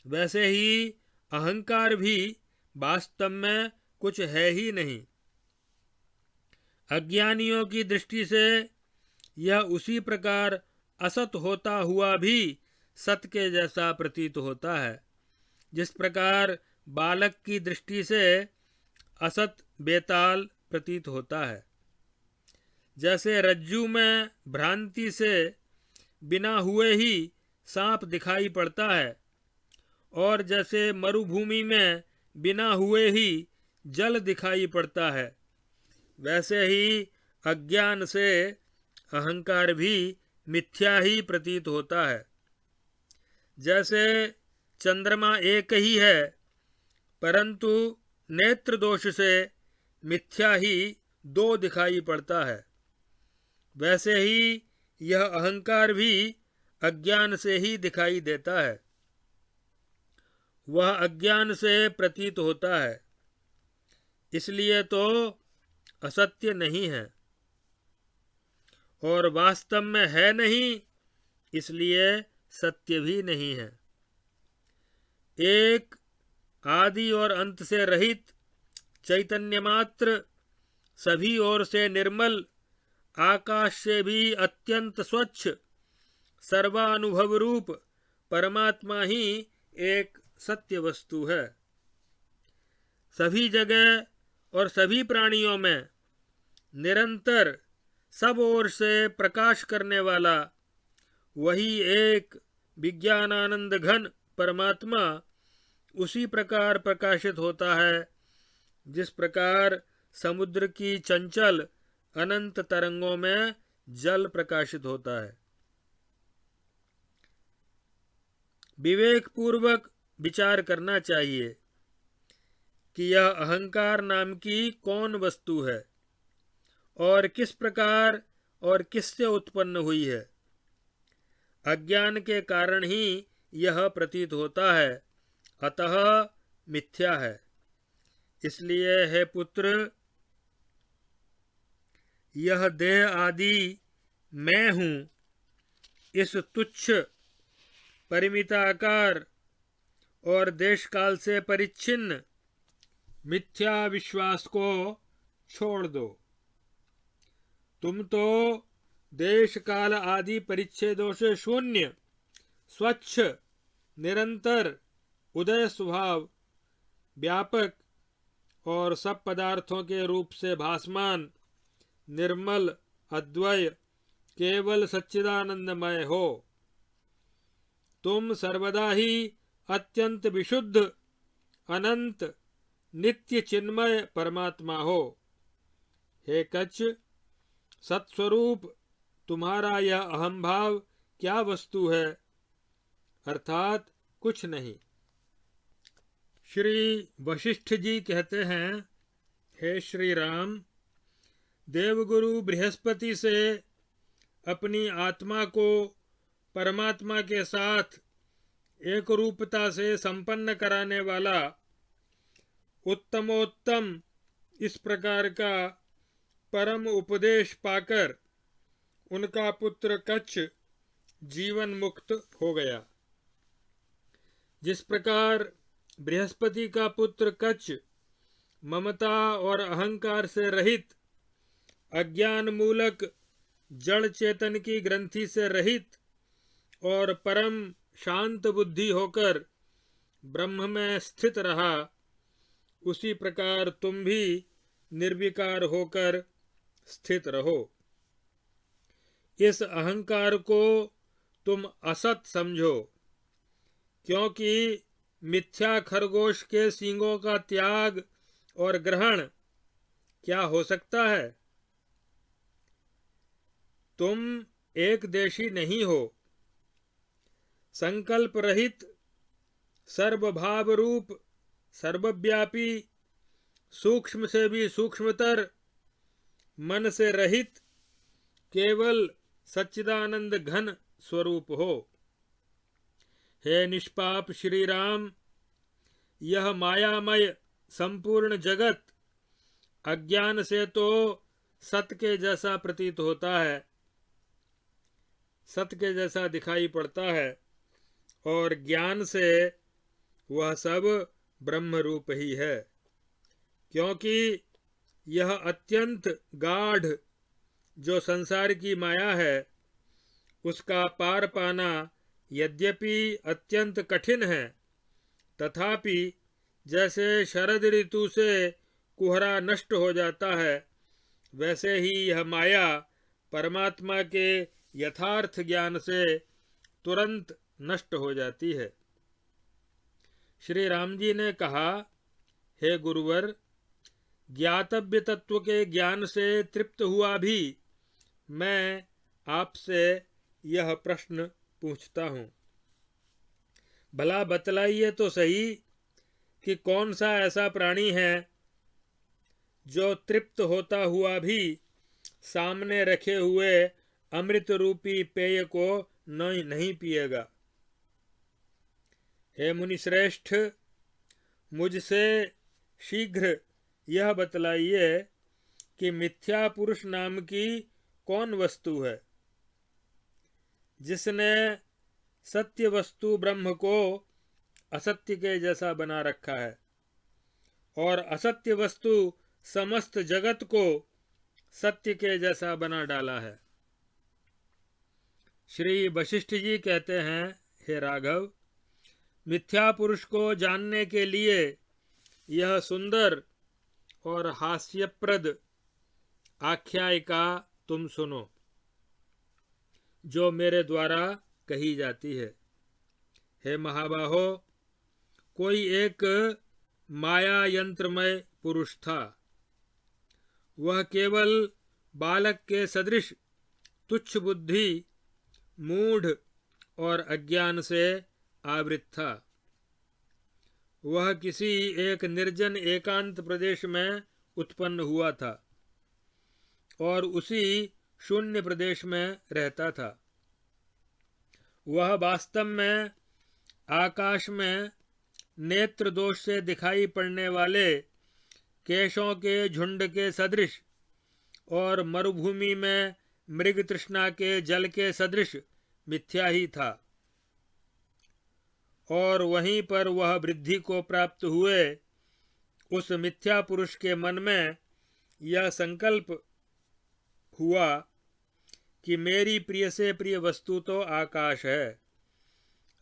वैसे ही अहंकार भी वास्तव में कुछ है ही नहीं। अज्ञानियों की दृष्टि से यह उसी प्रकार असत होता हुआ भी सत के जैसा प्रतीत होता है, जिस प्रकार बालक की दृष्टि से असत बेताल प्रतीत होता है। जैसे रज्जू में भ्रांति से बिना हुए ही सांप दिखाई पड़ता है, और जैसे मरुभूमि में बिना हुए ही जल दिखाई पड़ता है, वैसे ही अज्ञान से अहंकार भी मिथ्या ही प्रतीत होता है। जैसे चंद्रमा एक ही है, परंतु नेत्र दोष से मिथ्या ही दो दिखाई पड़ता है, वैसे ही यह अहंकार भी अज्ञान से ही दिखाई देता है। वह अज्ञान से प्रतीत होता है, इसलिए तो असत्य नहीं है, और वास्तव में है नहीं, इसलिए सत्य भी नहीं है। एक आदि और अंत से रहित चैतन्य मात्र, सभी ओर से निर्मल, आकाश से भी अत्यंत स्वच्छ, सर्वानुभव रूप परमात्मा ही एक सत्य वस्तु है। सभी जगह और सभी प्राणियों में निरंतर सब ओर से प्रकाश करने वाला वही एक विज्ञानानंद घन परमात्मा उसी प्रकार प्रकाशित होता है जिस प्रकार समुद्र की चंचल अनंत तरंगों में जल प्रकाशित होता है। विवेक पूर्वक विचार करना चाहिए कि यह अहंकार नाम की कौन वस्तु है और किस प्रकार और किससे उत्पन्न हुई है। अज्ञान के कारण ही यह प्रतीत होता है, अतः मिथ्या है। इसलिए हे पुत्र, यह देह आदि मैं हूं, इस तुच्छ परिमिताकार और देश काल से परिच्छिन्न मिथ्या विश्वास को छोड़ दो। तुम तो देश काल आदि परिच्छेदों से शून्य, स्वच्छ, निरंतर, उदय स्वभाव, व्यापक और सब पदार्थों के रूप से भासमान, निर्मल, अद्वय, केवल सच्चिदानंदमय हो। तुम सर्वदा ही अत्यंत विशुद्ध, अनंत, नित्य चिन्मय परमात्मा हो। हे कच्छ, सत्स्वरूप तुम्हारा यह अहंभाव क्या वस्तु है, अर्थात कुछ नहीं। श्री वशिष्ठ जी कहते हैं, हे श्री राम, देवगुरु बृहस्पति से अपनी आत्मा को परमात्मा के साथ एक रूपता से संपन्न कराने वाला उत्तमोत्तम इस प्रकार का परम उपदेश पाकर उनका पुत्र कच्छ जीवन मुक्त हो गया। जिस प्रकार बृहस्पति का पुत्र कच्छ ममता और अहंकार से रहित, अज्ञान मूलक जड़ चेतन की ग्रंथि से रहित और परम शांत बुद्धि होकर ब्रह्म में स्थित रहा, उसी प्रकार तुम भी निर्विकार होकर स्थित रहो। इस अहंकार को तुम असत समझो, क्योंकि मिथ्या खरगोश के सींगों का त्याग और ग्रहण क्या हो सकता है। तुम एक देशी नहीं हो, संकल्प रहित, सर्वभाव रूप, सर्वव्यापी, सूक्ष्म से भी सूक्ष्मतर, मन से रहित, केवल सच्चिदानंद घन स्वरूप हो। हे निष्पाप श्री राम, यह मायामय संपूर्ण जगत अज्ञान से तो सत्य के जैसा प्रतीत होता है, सत्य के जैसा दिखाई पड़ता है, और ज्ञान से वह सब ब्रह्म रूप ही है। क्योंकि यह अत्यंत गाढ़ जो संसार की माया है, उसका पार पाना यद्यपि अत्यंत कठिन है, तथापि जैसे शरद ऋतु से कुहरा नष्ट हो जाता है, वैसे ही यह माया परमात्मा के यथार्थ ज्ञान से तुरंत नष्ट हो जाती है। श्री राम जी ने कहा, हे गुरुवर, ज्ञातव्य तत्व के ज्ञान से तृप्त हुआ भी मैं आपसे यह प्रश्न पूछता हूँ। भला बतलाइए तो सही कि कौन सा ऐसा प्राणी है जो तृप्त होता हुआ भी सामने रखे हुए अमृत रूपी पेय को नहीं पिएगा। हे मुनिश्रेष्ठ, मुझसे शीघ्र यह बतलाइए कि मिथ्या पुरुष नाम की कौन वस्तु है जिसने सत्य वस्तु ब्रह्म को असत्य के जैसा बना रखा है और असत्य वस्तु समस्त जगत को सत्य के जैसा बना डाला है। श्री वशिष्ठ जी कहते हैं, हे राघव, मिथ्या पुरुष को जानने के लिए यह सुंदर और हास्यप्रद आख्यायिका तुम सुनो, जो मेरे द्वारा कही जाती है। हे महाबाहो, कोई एक माया यंत्रमय पुरुष था। वह केवल बालक के सदृश तुच्छ बुद्धि, मूढ़ और अज्ञान से आवृत था। वह किसी एक निर्जन एकांत प्रदेश में उत्पन्न हुआ था और उसी शून्य प्रदेश में रहता था। वह वास्तव में आकाश में नेत्र दोष से दिखाई पड़ने वाले केशों के झुंड के सदृश और मरुभूमि में मृग तृष्णा के जल के सदृश मिथ्या ही था। और वहीं पर वह वृद्धि को प्राप्त हुए उस मिथ्या पुरुष के मन में यह संकल्प हुआ कि मेरी प्रिय से प्रिय वस्तु तो आकाश है,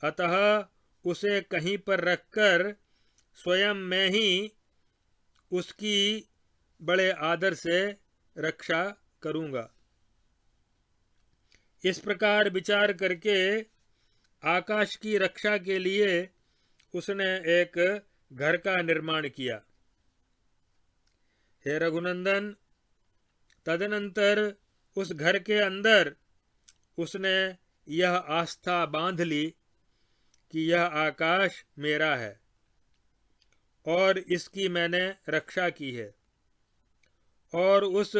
अतः उसे कहीं पर रखकर स्वयं मैं ही उसकी बड़े आदर से रक्षा करूंगा। इस प्रकार विचार करके आकाश की रक्षा के लिए उसने एक घर का निर्माण किया। हे रघुनंदन, तदनंतर उस घर के अंदर उसने यह आस्था बांध ली कि यह आकाश मेरा है और इसकी मैंने रक्षा की है, और उस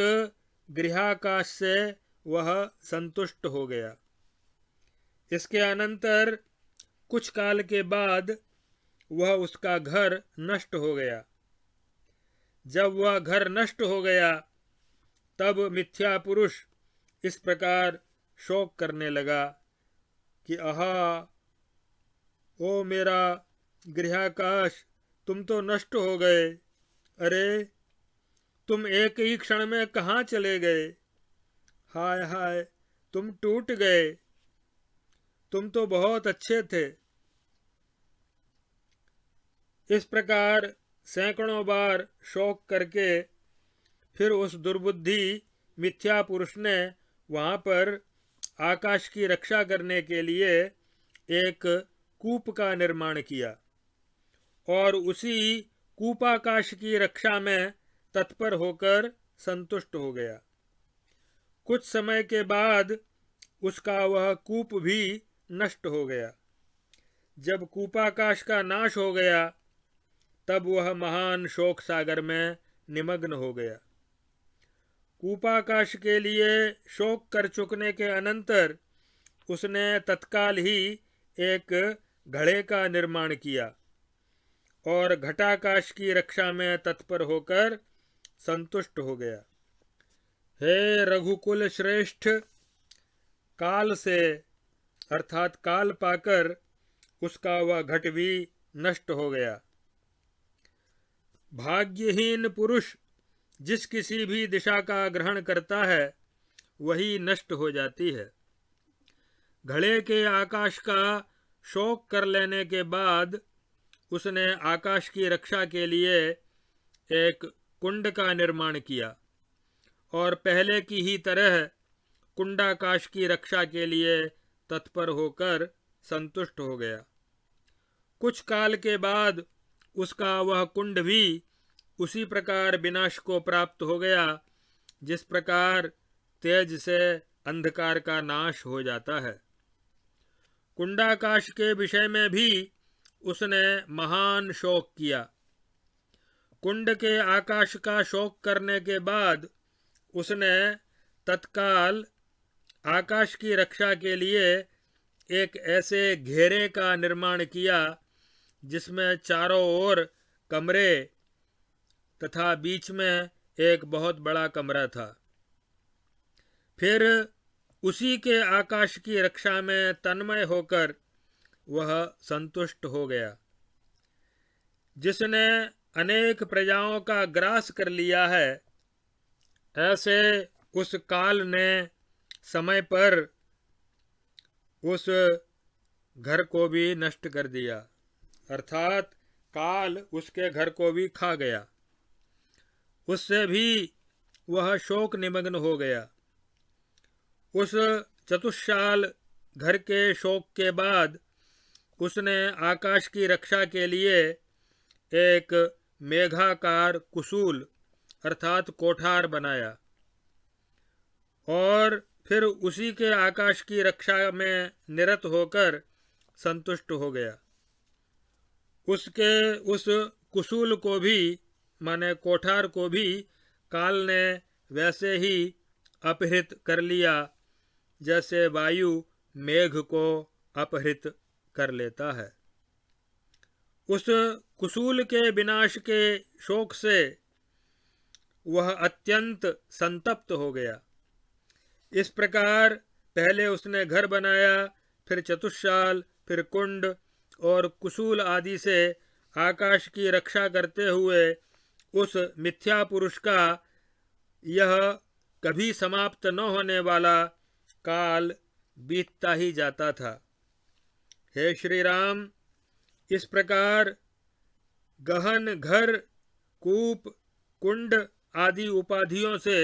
गृहाकाश से वह संतुष्ट हो गया। इसके अनंतर कुछ काल के बाद वह उसका घर नष्ट हो गया। जब वह घर नष्ट हो गया तब मिथ्या पुरुष इस प्रकार शोक करने लगा कि आहा, ओ मेरा गृहाकाश, तुम तो नष्ट हो गए। अरे, तुम एक ही क्षण में कहाँ चले गए। हाय हाय, तुम टूट गए। तुम तो बहुत अच्छे थे। इस प्रकार सैकड़ों बार शोक करके फिर उस दुर्बुद्धि मिथ्या पुरुष ने वहां पर आकाश की रक्षा करने के लिए एक कूप का निर्माण किया और उसी कूपाकाश की रक्षा में तत्पर होकर संतुष्ट हो गया। कुछ समय के बाद उसका वह कूप भी नष्ट हो गया। जब कूपाकाश का नाश हो गया तब वह महान शोक सागर में निमग्न हो गया। कूपाकाश के लिए शोक कर चुकने के अनंतर उसने तत्काल ही एक घड़े का निर्माण किया और घटाकाश की रक्षा में तत्पर होकर संतुष्ट हो गया। हे रघुकुल श्रेष्ठ, काल से अर्थात काल पाकर उसका वह घट भी नष्ट हो गया। भाग्यहीन पुरुष जिस किसी भी दिशा का ग्रहण करता है वही नष्ट हो जाती है। घड़े के आकाश का शोक कर लेने के बाद उसने आकाश की रक्षा के लिए एक कुंड का निर्माण किया और पहले की ही तरह कुंडाकाश की रक्षा के लिए तत्पर होकर संतुष्ट हो गया। कुछ काल के बाद उसका वह कुंड भी उसी प्रकार विनाश को प्राप्त हो गया जिस प्रकार तेज से अंधकार का नाश हो जाता है। कुंडाकाश के विषय में भी उसने महान शोक किया। कुंड के आकाश का शोक करने के बाद उसने तत्काल आकाश की रक्षा के लिए एक ऐसे घेरे का निर्माण किया जिसमें चारों ओर कमरे तथा बीच में एक बहुत बड़ा कमरा था। फिर उसी के आकाश की रक्षा में तन्मय होकर वह संतुष्ट हो गया। जिसने अनेक प्रजाओं का ग्रास कर लिया है, ऐसे उस काल ने समय पर उस घर को भी नष्ट कर दिया। अर्थात काल उसके घर को भी खा गया। उससे भी वह शोक निमग्न हो गया। उस चतुष्साल घर के शोक के बाद उसने आकाश की रक्षा के लिए एक मेघाकार कुसूल अर्थात कोठार बनाया और फिर उसी के आकाश की रक्षा में निरत होकर संतुष्ट हो गया। उसके उस कुसूल को भी माने कोठार को भी काल ने वैसे ही अपहृत कर लिया जैसे वायु मेघ को अपहृत कर लेता है। उस कुसूल के विनाश के शोक से वह अत्यंत संतप्त हो गया। इस प्रकार पहले उसने घर बनाया, फिर चतुष्साल, फिर कुंड और कुसूल आदि से आकाश की रक्षा करते हुए उस मिथ्या पुरुष का यह कभी समाप्त न होने वाला काल बीतता ही जाता था। हे श्री राम, इस प्रकार गहन घर, कूप, कुंड आदि उपाधियों से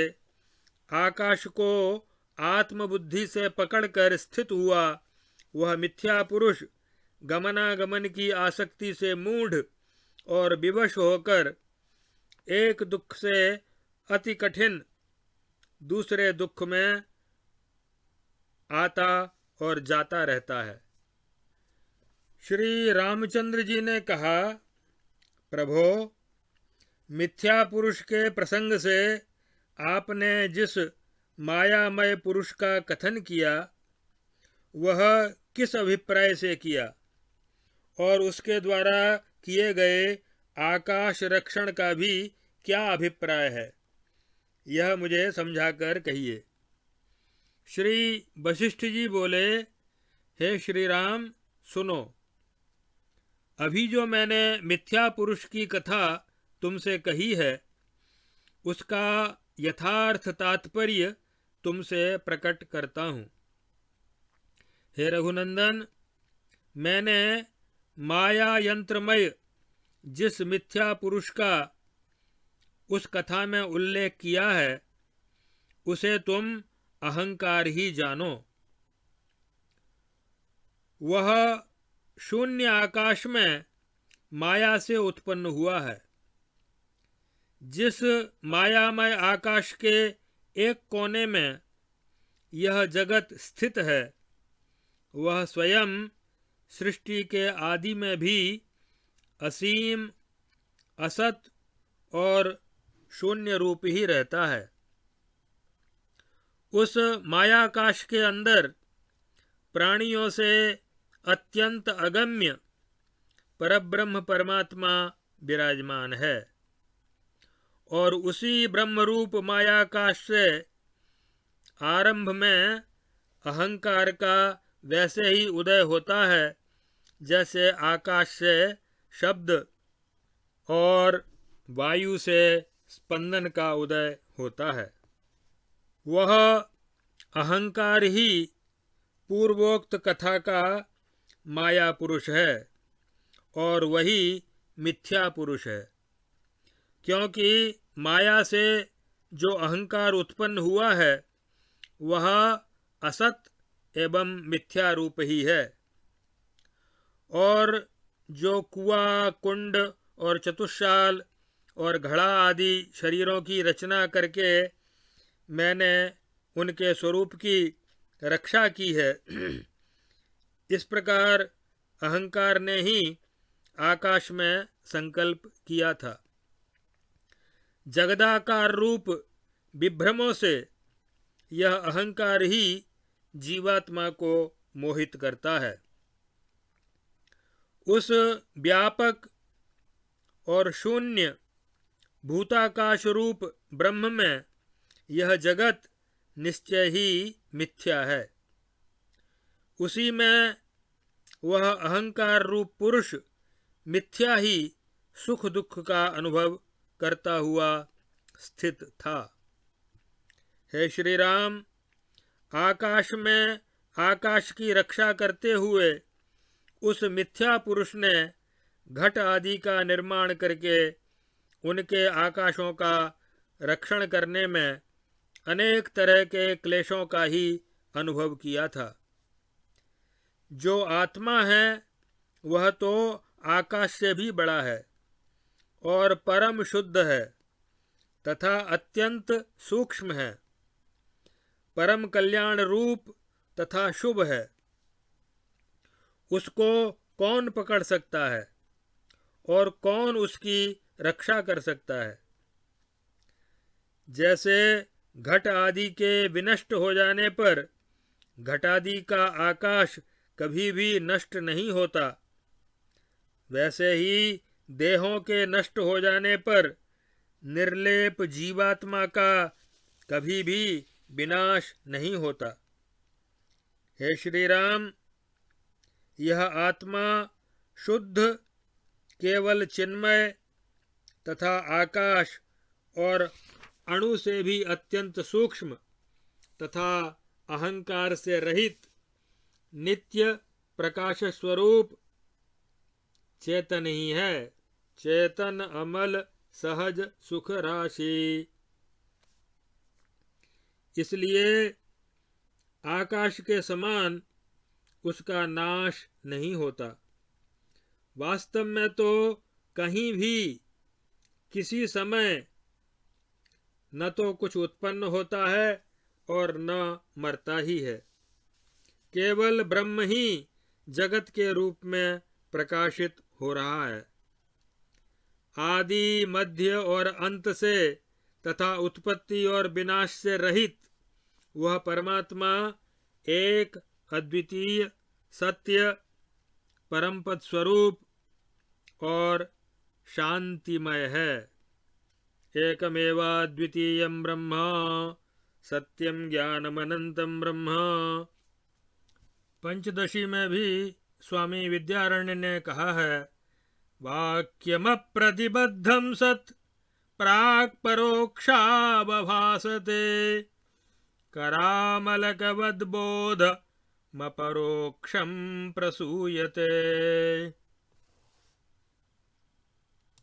आकाश को आत्मबुद्धि से पकड़कर स्थित हुआ वह मिथ्या पुरुष गमनागमन की आसक्ति से मूढ़ और विवश होकर एक दुख से अति कठिन दूसरे दुख में आता और जाता रहता है। श्री रामचंद्र जी ने कहा, प्रभो, मिथ्या पुरुष के प्रसंग से आपने जिस मायामय पुरुष का कथन किया वह किस अभिप्राय से किया और उसके द्वारा किए गए आकाश रक्षण का भी क्या अभिप्राय है, यह मुझे समझाकर कहिए। श्री वशिष्ठ जी बोले, हे श्री राम, सुनो, अभी जो मैंने मिथ्या पुरुष की कथा तुमसे कही है उसका यथार्थ तात्पर्य तुमसे प्रकट करता हूँ। हे रघुनंदन, मैंने माया यंत्रमय जिस मिथ्या पुरुष का उस कथा में उल्लेख किया है उसे तुम अहंकार ही जानो। वह शून्य आकाश में माया से उत्पन्न हुआ है। जिस मायामय आकाश के एक कोने में यह जगत स्थित है वह स्वयं सृष्टि के आदि में भी असीम, असत और शून्य रूप ही रहता है। उस मायाकाश के अंदर प्राणियों से अत्यंत अगम्य परब्रह्म परमात्मा विराजमान है और उसी ब्रह्मरूप मायाकाश से आरंभ में अहंकार का वैसे ही उदय होता है जैसे आकाश से शब्द और वायु से स्पंदन का उदय होता है। वह अहंकार ही पूर्वोक्त कथा का माया पुरुष है और वही मिथ्या पुरुष है, क्योंकि माया से जो अहंकार उत्पन्न हुआ है वह असत एवं मिथ्या रूप ही है और जो कुआं, कुंड और चतुष्साल और घड़ा आदि शरीरों की रचना करके मैंने उनके स्वरूप की रक्षा की है, इस प्रकार अहंकार ने ही आकाश में संकल्प किया था। जगदाकार रूप विभ्रमों से यह अहंकार ही जीवात्मा को मोहित करता है। उस व्यापक और शून्य भूताकाश रूप ब्रह्म में यह जगत निश्चय ही मिथ्या है। उसी में वह अहंकार रूप पुरुष मिथ्या ही सुख दुख का अनुभव करता हुआ स्थित था। हे श्री राम, आकाश में आकाश की रक्षा करते हुए उस मिथ्या पुरुष ने घट आदि का निर्माण करके उनके आकाशों का रक्षण करने में अनेक तरह के क्लेशों का ही अनुभव किया था। जो आत्मा है वह तो आकाश से भी बड़ा है और परम शुद्ध है तथा अत्यंत सूक्ष्म है, परम कल्याण रूप तथा शुभ है। उसको कौन पकड़ सकता है और कौन उसकी रक्षा कर सकता है। जैसे घट आदि के विनष्ट हो जाने पर घटादि का आकाश कभी भी नष्ट नहीं होता, वैसे ही देहों के नष्ट हो जाने पर निर्लेप जीवात्मा का कभी भी विनाश नहीं होता। हे श्री राम, यह आत्मा शुद्ध, केवल चिन्मय तथा आकाश और अणु से भी अत्यंत सूक्ष्म तथा अहंकार से रहित नित्य प्रकाश स्वरूप चेतन ही है। चेतन अमल सहज सुख राशि। इसलिए आकाश के समान उसका नाश नहीं होता। वास्तव में तो कहीं भी किसी समय न तो कुछ उत्पन्न होता है और न मरता ही है। केवल ब्रह्म ही जगत के रूप में प्रकाशित हो रहा है। आदि मध्य और अंत से तथा उत्पत्ति और विनाश से रहित वह परमात्मा एक अद्वितीय सत्य परमपद स्वरूप और शांतिमय है। एकमेवाद्वितीयं ब्रह्म सत्यम ज्ञानमनंतं ब्रह्म। पंचदशी में भी स्वामी विद्यारण्य ने कहा है, वाक्यमप्रतिबद्धं सत् प्राक् परोक्षावभासते करामलकवद्बोधमपरोक्षं प्रसूयते।